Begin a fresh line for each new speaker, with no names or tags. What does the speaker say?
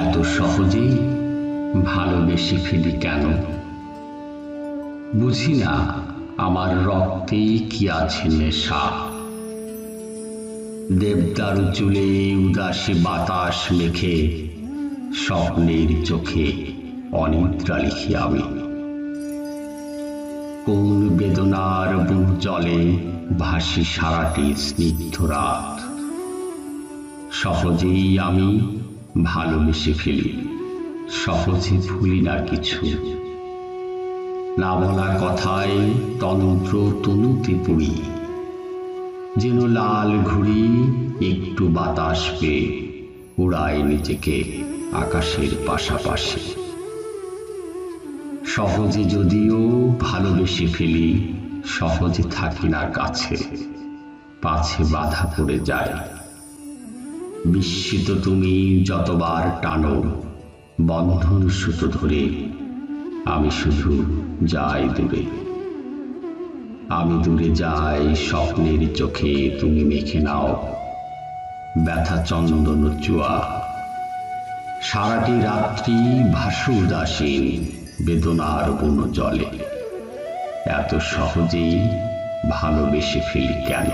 এত সহজেই ভালোবেসে ফেলি কেন? বুঝি না আমার রক্তে কি আছে নেশা। দেবদারু চুলে উদাসী বাতাস মেখে স্বপ্নের চোখে অনিদ্রা লিখি আমি। কোন বেদনার বুক জলে ভাসি সারাটি স্নিগ্ধ রাত। সহজেই আমি ভালোবেসে ফেলি, সহজে ভুলি না কিছু। না বলা কথায় তন্ত্র তনুতে পড়ি, যেন লাল ঘুড়ি একটু বাতাস পেয়ে উড়ায় নিজেকে আকাশের পাশাপাশি। সহজে যদিও ভালোবেসে ফেলি, সহজে থাকি না কাছে, পাছে বাধা পড়ে যায়। বিস্মিত তুমি যতবার টানো বন্ধন সুতো ধরে, আমি শুধু যাই দূরে। আমি দূরে যাই স্বপ্নের চোখে, তুমি মেখে নাও ব্যথা চন্দন চুয়া। সারাটি রাত্রি ভাসু উদাসীন বেদনার বন জলে। এত সহজেই ভালোবেসে ফেলি কেন?